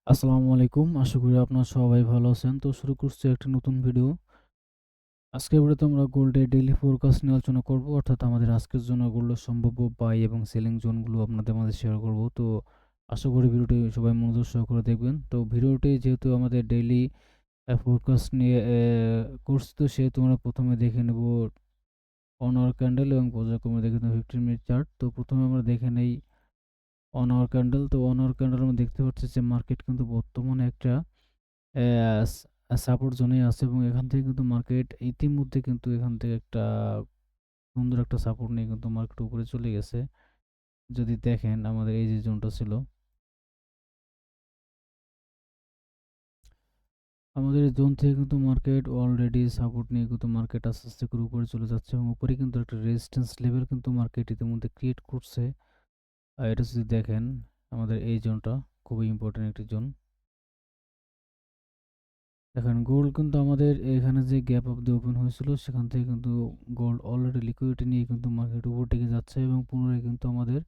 আসসালামু আলাইকুম। আশা করি আপনারা সবাই ভালো আছেন। তো শুরু করছি একটা নতুন ভিডিও। আজকের ভিডিওতে আমরা গোল্ডের ডেইলি ফোরকাস্ট নিয়ে আলোচনা করব। অর্থাৎ আমাদের আজকের জন্য গোল্ডের সম্ভাব্য বাই এবং সেলিং জোনগুলো আপনাদের মাঝে শেয়ার করব। তো আশা করি ভিডিওটি সবাই মনোযোগ সহকারে দেখবেন। তো ভিডিওটি যেহেতু আমাদের ডেইলি ফোরকাস্ট নিয়ে করছি, তো সেহেতু আমরা প্রথমে দেখে নেব অন আওয়ার ক্যান্ডেল এবং পর্যায়ক্রমে দেখে নেব 15 মিনিট চার্ট। তো প্রথমে আমরা দেখে নেই অন আওয়ার ক্যান্ডেল। তো অন আওয়ার ক্যান্ডেল আমরা দেখতে পাচ্ছি যে মার্কেট কিন্তু বর্তমানে একটা সাপোর্ট জোনে আছে এবং এখান থেকে কিন্তু মার্কেট ইতিমধ্যে কিন্তু এখান থেকে একটা সুন্দর একটা সাপোর্ট নিয়ে কিন্তু মার্কেট উপরে চলে গেছে। যদি দেখেন আমাদের এই যে জোনটা ছিল, আমাদের এই জোন থেকে কিন্তু মার্কেট অলরেডি সাপোর্ট নিয়ে কিন্তু মার্কেট আস্তে আস্তে করে উপরে চলে যাচ্ছে এবং উপরে কিন্তু একটা রেজিস্ট্যান্স লেভেল কিন্তু মার্কেট ইতিমধ্যে ক্রিয়েট করছে। আর এটা যদি দেখেন আমাদের এই জোনটা খুবই ইম্পর্টেন্ট একটি জোন। দেখেন গোল্ড কিন্তু আমাদের এখানে যে গ্যাপ অফ দি ওপেন হয়েছিল সেখান থেকে কিন্তু গোল্ড অলরেডি লিকুইডিটি নিয়ে কিন্তু মার্কেট উপর দিকে যাচ্ছে এবং পুনরায় কিন্তু আমাদের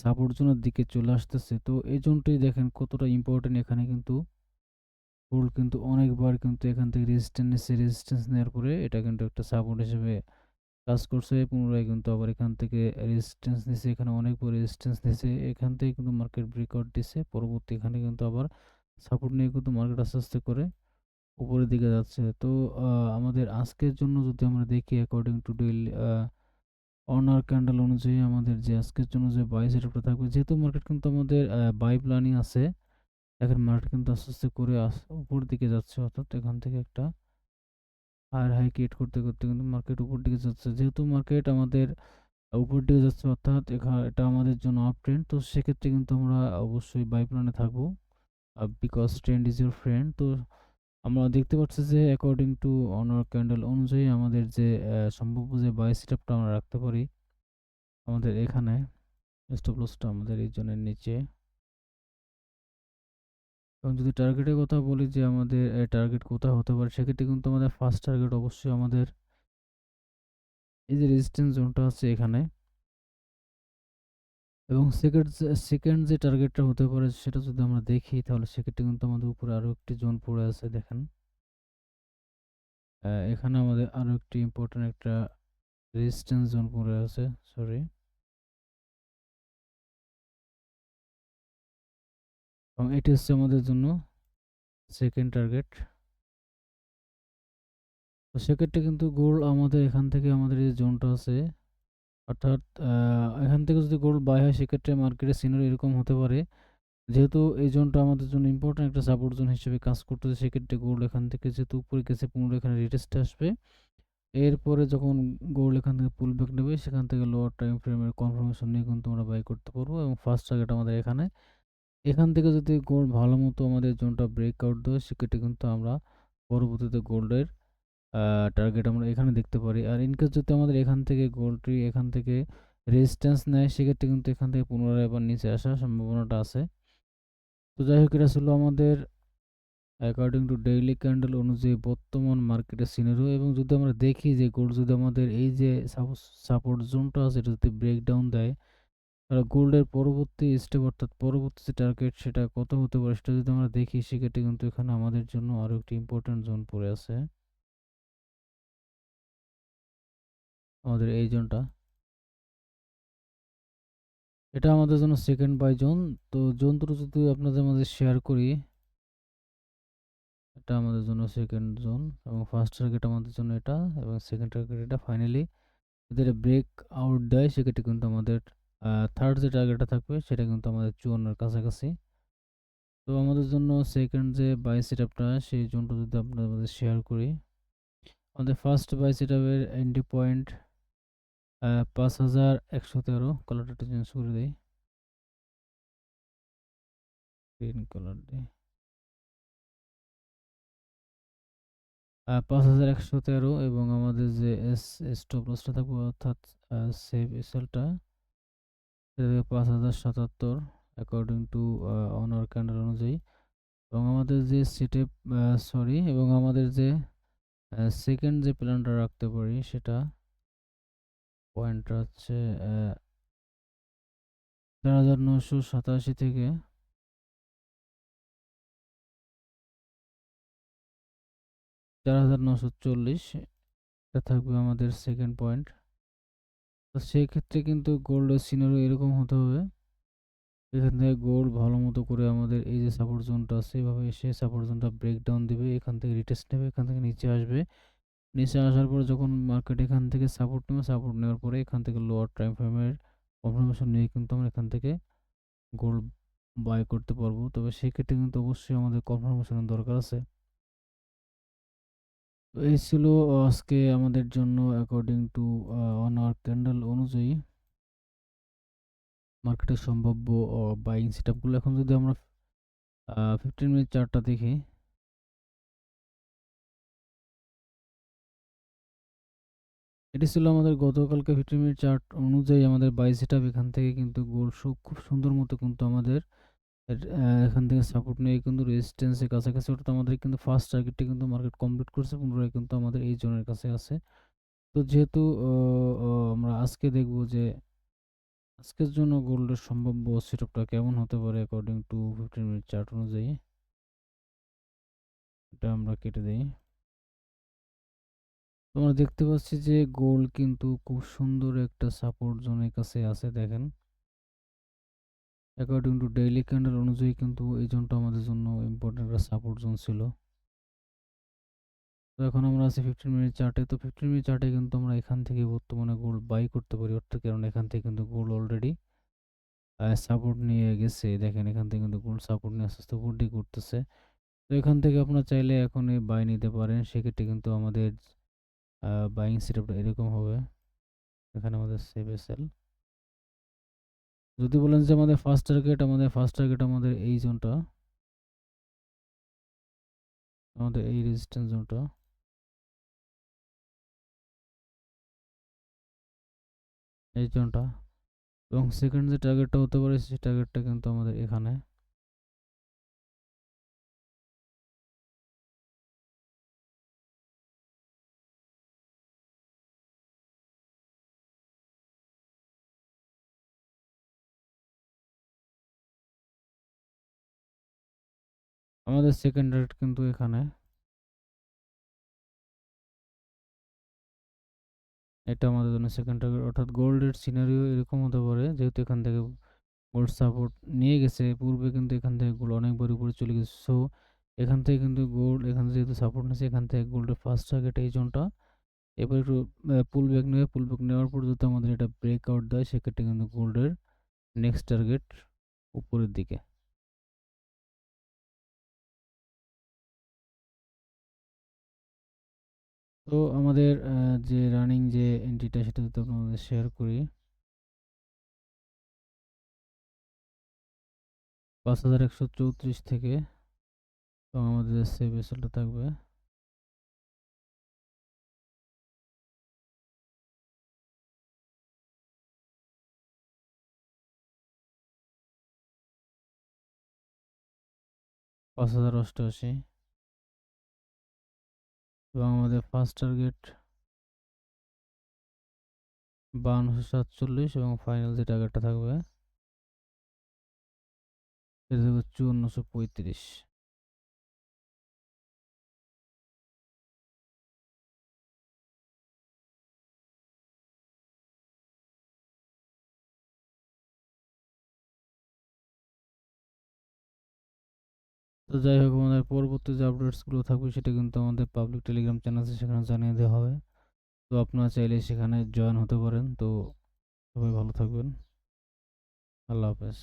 সাপোর্ট জোনের দিকে চলে আসতেছে। তো এই জোনটি দেখেন কতটা ইম্পর্টেন্ট। এখানে কিন্তু গোল্ড কিন্তু অনেকবার কিন্তু এখান থেকে রেজিস্ট্যান্স নেওয়ার পরে এটা কিন্তু একটা সাপোর্ট হিসেবে কাজ করছে। পুনরায় কিন্তু আবার এখান থেকে রেজিস্ট্যান্স নিছে, এখানে অনেকবার রেজিস্ট্যান্স নিছে, এখান থেকে কিন্তু মার্কেট ব্রেকআউট দিছে। পরবর্তী এখানে কিন্তু আবার সাপোর্ট নিয়ে কিন্তু মার্কেট আস্তে আস্তে করে উপরের দিকে যাচ্ছে। তো আমাদের আজকের জন্য যদি আমরা দেখি according to daily honour candle অনুযায়ী আমাদের যে আজকের জন্য যে বাই সেটআপটা থাকবে, যেহেতু মার্কেট কিন্তু আমাদের বাই প্ল্যানিং আছে। এখন মার্কেট কিন্তু আস্তে আস্তে করে উপর দিকে যাচ্ছে, অর্থাৎ এখান থেকে একটা হায়ার হাই ক্রিয়েট করতে করতে কিন্তু মার্কেট উপর দিকে যাচ্ছে। যেহেতু মার্কেট আমাদের উপর দিকে যাচ্ছে অর্থাৎ এটা আমাদের জন্য আপ ট্রেন্ড, তো সেক্ষেত্রে কিন্তু আমরা অবশ্যই বাই প্ল্যানে থাকবো, because trend is your friend. তো আমরা দেখতে পাচ্ছি যে অ্যাকর্ডিং টু অনার ক্যান্ডেল অনুযায়ী আমাদের যে সম্ভাব্য যে বাই সেটআপটা আমরা রাখতে পারি আমাদের এখানে স্টপ লসটা আমাদের এই জোনের নিচে। এবং যদি টার্গেটের কথা বলি যে আমাদের টার্গেট কোথায় হতে পারে, সেক্ষেত্রে কিন্তু আমাদের ফার্স্ট টার্গেট অবশ্যই আমাদের এই যে রেজিস্ট্যান্স জোনটা আছে এখানে, এবং সেকেন্ড যে টার্গেটটা হতে পারে সেটা যদি আমরা দেখি তাহলে সেক্ষেত্রে কিন্তু আমাদের উপরে আরো একটি জোন পড়ে আছে। দেখেন এখানে আমাদের আরো একটি ইম্পর্টেন্ট একটা রেজিস্ট্যান্স জোন পড়ে আছে, সরি। এবং এটি হচ্ছে আমাদের জন্য সেকেন্ড টার্গেট। তো সেক্ষেত্রে কিন্তু গোল্ড আমাদের এখান থেকে আমাদের এই জোনটা আছে, অর্থাৎ এখান থেকে যদি গোল্ড বাই হয় সেক্ষেত্রে মার্কেটের সিনারি এরকম হতে পারে। যেহেতু এই জোনটা আমাদের জন্য ইম্পর্টেন্ট একটা সাপোর্ট জোন হিসেবে কাজ করতেছে, সেক্ষেত্রে গোল্ড এখান থেকে যেহেতু উপরে গেছে পুনরায় এখানে রিটেস্টে আসবে। এরপরে যখন গোল্ড এখান থেকে পুল ব্যাক নেবে সেখান থেকে লোয়ার টাইম ফ্রেমের কনফার্মেশন নিয়ে কিন্তু আমরা বাই করতে পারবো এবং ফার্স্ট টার্গেট আমাদের এখানে। এখান থেকে যদি গোল্ড ভালো মতো আমাদের জোনটা ব্রেক আউট দেয় সেক্ষেত্রে কিন্তু আমরা পরবর্তীতে গোল্ডের টার্গেট আমরা এখানে দেখতে পারি। আর ইনকেস যদি আমাদের এখান থেকে গোল্ডটি এখান থেকে রেজিস্ট্যান্স নেয় সেক্ষেত্রে কিন্তু এখান থেকে পুনরায় আবার নিচে আসার সম্ভাবনাটা আছে। তো যাই হোক, এটা ছিল আমাদের অ্যাকর্ডিং টু ডেইলি ক্যান্ডেল অনুযায়ী বর্তমান মার্কেটের সিনারিও। এবং যদি আমরা দেখি যে গোল্ড যদি আমাদের এই যে সাপোর্ট জোনটা আছে এটা যদি ব্রেকডাউন দেয়, তাহলে গোল্ডের পরবর্তী স্টেপ অর্থাৎ পরবর্তী যে টার্গেট সেটা কত হতে পারে সেটা যদি আমরা দেখি সেক্ষেত্রে কিন্তু এখানে আমাদের জন্য আরো একটি ইম্পর্টেন্ট জোন পড়ে আছে, আমাদের এই জোনটা। এটা আমাদের জন্য সেকেন্ড বাই জোন। তো জোন দুটো যদি আপনাদের মাঝে শেয়ার করি, এটা আমাদের জন্য সেকেন্ড জোন এবং ফার্স্ট টার্গেট আমাদের জন্য এটা এবং সেকেন্ড টার্গেট এটা। ফাইনালি যদি এটা ব্রেক আউট দেয় সেক্ষেত্রে কিন্তু আমাদের থার্ড যে টার্গেটটা থাকবে সেটা কিন্তু আমাদের 54 কাছাকাছি। তো আমাদের জন্য সেকেন্ড যে বাই সেটআপটা সেই জোনটা যদি আপনাদের মাঝে শেয়ার করি, আমাদের ফার্স্ট বাই সেটআপের এন্ট্রি পয়েন্ট 5113। কালারটা একটু চেঞ্জ করে দিই, গ্রিন কালার দিই। 5113 এবং আমাদের যে স্টপ লসটা থাকবে অর্থাৎ সেভ এসএলটা সেটা থেকে 5077 অ্যাকর্ডিং টু অনার ক্যান্ডেল অনুযায়ী। এবং আমাদের যে সেটআপ সরি এবং আমাদের যে সেকেন্ড যে প্ল্যানটা রাখতে পারি সেটা পয়েন্টটা হচ্ছে 4987 থেকে 4940, এটা থাকবে আমাদের সেকেন্ড পয়েন্ট। তো সেই ক্ষেত্রে কিন্তু গোল্ডের সিনারিও এরকম হতে হবে, এখান থেকে গোল্ড ভালো মতো করে আমাদের এই যে সাপোর্ট জোনটা আছে এভাবে এসে সাপোর্ট জোনটা ব্রেকডাউন দিবে, এখান থেকে রিটেস্ট নেবে, এখান থেকে নিচে আসবে। নিচে আসার পর যখন মার্কেট এখান থেকে সাপোর্ট নেবে, সাপোর্ট নেওয়ার পরে এখান থেকে লোয়ার টাইম ফ্রেমের কনফার্মেশন নিয়ে কিন্তু আমরা এখান থেকে গোল্ড বাই করতে পারবো। তবে সেক্ষেত্রে কিন্তু অবশ্যই আমাদের কনফার্মেশনের দরকার আছে। তো এই ছিল আজকে আমাদের জন্য অ্যাকর্ডিং টু 1 আওয়ার ক্যান্ডেল অনুযায়ী মার্কেটের সম্ভাব্য বাইং সেটআপগুলো। এখন যদি আমরা 15 মিনিট চার্টটা দেখি, এটি ছিল আমাদের গতকালকে 15 মিনিট চার্ট অনুযায়ী আমাদের বাই সেটআপ। এখান থেকে কিন্তু গোল্ড খুব সুন্দর মতো কিন্তু আমাদের এখান থেকে সাপোর্ট নিয়ে কিন্তু রেজিস্ট্যান্সের কাছাকাছি, অর্থাৎ আমাদের কিন্তু ফার্স্ট টার্গেটটা কিন্তু মার্কেট কমপ্লিট করছে, পুনরায় কিন্তু আমাদের এই জোনের কাছে আছে। তো যেহেতু আমরা আজকে দেখব যে আজকের জন্য গোল্ডের সম্ভাব্য সেটআপটা কেমন হতে পারে অ্যাকর্ডিং টু 15 মিনিট চার্ট অনুযায়ী, এটা আমরা কেটে দেই। তোমরা দেখতে পাচ্ছি যে গোল্ড কিন্তু খুব সুন্দর একটা সাপোর্ট জোনের কাছে আছে। দেখেন অ্যাকর্ডিং টু ডেইলি ক্যান্ডেল অনুযায়ী কিন্তু এই জোনটা আমাদের জন্য ইম্পর্টেন্ট একটা সাপোর্ট জোন ছিল। তো এখন আমরা আছি 15 মিনিট চার্টে। তো 15 মিনিট চার্টে কিন্তু আমরা এখান থেকে বর্তমানে গোল্ড বাই করতে পারি, অর্থাৎ কারণ এখান থেকে কিন্তু গোল্ড অলরেডি সাপোর্ট নিয়ে গেছে। দেখেন এখান থেকে কিন্তু গোল্ড সাপোর্ট নিয়ে আস্তে আস্তে উপর করতেছে। তো এখান থেকে আপনারা চাইলে এখনই বাই নিতে পারেন, সেক্ষেত্রে কিন্তু আমাদের বাইং সেটআপটা এরকম হবে। এখানে আমাদের সেভ সেল। যদি বলেন যে আমাদের ফার্স্ট টার্গেট আমাদের এই জোনটা, আমাদের এই রেজিস্ট্যান্স জোনটা, এই জোনটা, এবং সেকেন্ড যে টার্গেটটা হতে পারে সেই টার্গেটটা কিন্তু আমাদের এখানে। আমাদের সেকেন্ড টার্গেট কিন্তু এখানে, এটা আমাদের জন্য সেকেন্ড টার্গেট। অর্থাৎ গোল্ডের সিনারিও এরকম হতে পারে, যেহেতু এখান থেকে গোল্ড সাপোর্ট নিয়ে গেছে পূর্বে, কিন্তু এখান থেকে গোল্ড অনেকবার উপরে চলে গেছে। সো এখান থেকে কিন্তু গোল্ড এখানে যেহেতু সাপোর্ট নিয়েছে, এখান থেকে গোল্ডের ফার্স্ট টার্গেট এই জোনটা। এবার একটু পুল ব্যাক নেবে, পুল ব্যাক নেওয়ার পর যদি আমাদের এটা ব্রেকআউট দেয়, সেক্ষেত্রে কিন্তু গোল্ডের নেক্সট টার্গেট উপরের দিকে। তো আমাদের যে রানিং যে এন্ট্রিটা সেটা যদি আপনাদের শেয়ার করি, 5134 থেকে, তো আমাদের সেভ রেজাল্টটা থাকবে 5088, এবং আমাদের ফার্স্ট টার্গেট 5247, এবং ফাইনাল যে টার্গেটটা থাকবে সেটা থাকবে 5435। তো যাই হোক, আমাদের পরবর্তী যে আপডেটসগুলো থাকবে সেটা কিন্তু আমাদের পাবলিক টেলিগ্রাম চ্যানেল আছে, সেখানে জানিয়ে দেওয়া হবে। তো আপনারা চাইলে সেখানে জয়েন হতে পারেন। তো সবাই ভালো থাকবেন। আল্লাহ হাফেজ।